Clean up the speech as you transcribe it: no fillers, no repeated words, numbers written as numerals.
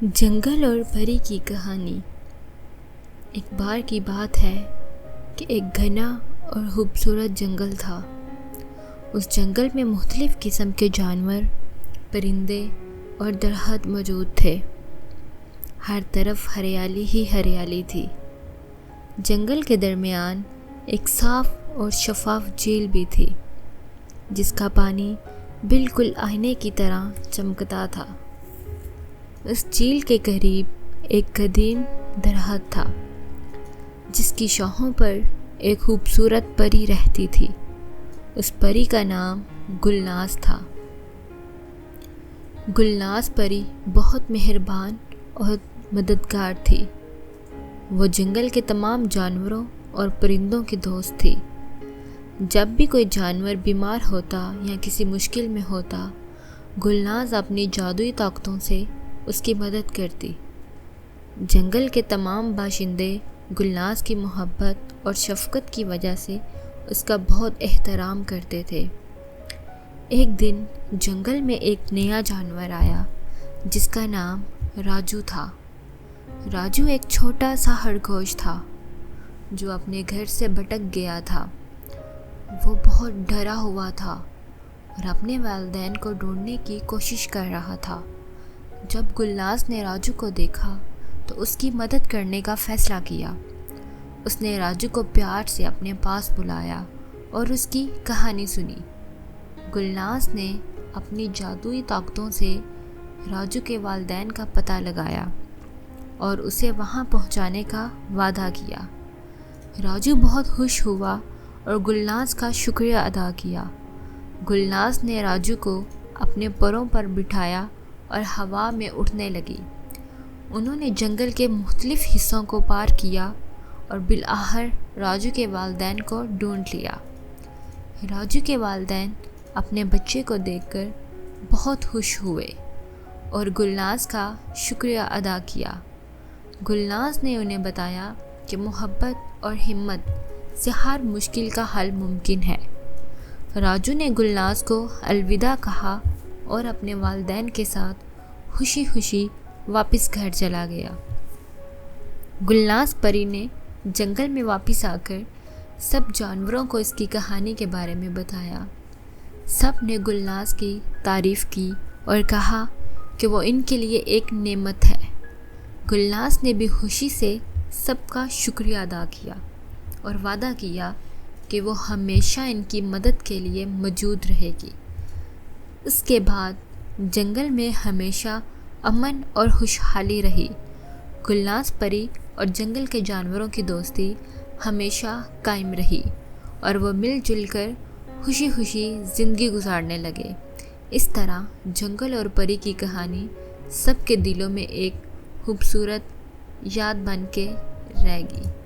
جنگل اور پری کی کہانی۔ ایک بار کی بات ہے کہ ایک گھنا اور خوبصورت جنگل تھا۔ اس جنگل میں مختلف قسم کے جانور، پرندے اور درخت موجود تھے۔ ہر طرف ہریالی ہی ہریالی تھی۔ جنگل کے درمیان ایک صاف اور شفاف جھیل بھی تھی، جس کا پانی بالکل آئینے کی طرح چمکتا تھا۔ اس جھیل کے قریب ایک قدیم درخت تھا، جس کی شاخوں پر ایک خوبصورت پری رہتی تھی۔ اس پری کا نام گلناز تھا۔ گلناز پری بہت مہربان اور مددگار تھی۔ وہ جنگل کے تمام جانوروں اور پرندوں کی دوست تھی۔ جب بھی کوئی جانور بیمار ہوتا یا کسی مشکل میں ہوتا، گلناز اپنی جادوئی طاقتوں سے اس کی مدد کرتی۔ جنگل کے تمام باشندے گلناز کی محبت اور شفقت کی وجہ سے اس کا بہت احترام کرتے تھے۔ ایک دن جنگل میں ایک نیا جانور آیا، جس کا نام راجو تھا۔ راجو ایک چھوٹا سا خرگوش تھا، جو اپنے گھر سے بھٹک گیا تھا۔ وہ بہت ڈرا ہوا تھا اور اپنے والدین کو ڈھونڈنے کی کوشش کر رہا تھا۔ جب گلناز نے راجو کو دیکھا تو اس کی مدد کرنے کا فیصلہ کیا۔ اس نے راجو کو پیار سے اپنے پاس بلایا اور اس کی کہانی سنی۔ گلناز نے اپنی جادوئی طاقتوں سے راجو کے والدین کا پتہ لگایا اور اسے وہاں پہنچانے کا وعدہ کیا۔ راجو بہت خوش ہوا اور گلناز کا شکریہ ادا کیا۔ گلناز نے راجو کو اپنے پروں پر بٹھایا اور ہوا میں اڑنے لگی۔ انہوں نے جنگل کے مختلف حصوں کو پار کیا اور بالآخر راجو کے والدین کو ڈھونڈ لیا۔ راجو کے والدین اپنے بچے کو دیکھ کر بہت خوش ہوئے اور گلناز کا شکریہ ادا کیا۔ گلناز نے انہیں بتایا کہ محبت اور ہمت سے ہر مشکل کا حل ممکن ہے۔ راجو نے گلناز کو الوداع کہا اور اپنے والدین کے ساتھ خوشی خوشی واپس گھر چلا گیا۔ گلناز پری نے جنگل میں واپس آ کر سب جانوروں کو اس کی کہانی کے بارے میں بتایا۔ سب نے گلناز کی تعریف کی اور کہا کہ وہ ان کے لیے ایک نعمت ہے۔ گلناز نے بھی خوشی سے سب کا شکریہ ادا کیا اور وعدہ کیا کہ وہ ہمیشہ ان کی مدد کے لیے موجود رہے گی۔ اس کے بعد جنگل میں ہمیشہ امن اور خوشحالی رہی۔ گلناز پری اور جنگل کے جانوروں کی دوستی ہمیشہ قائم رہی اور وہ مل جل کر خوشی خوشی زندگی گزارنے لگے۔ اس طرح جنگل اور پری کی کہانی سب کے دلوں میں ایک خوبصورت یاد بن کے رہ گئی۔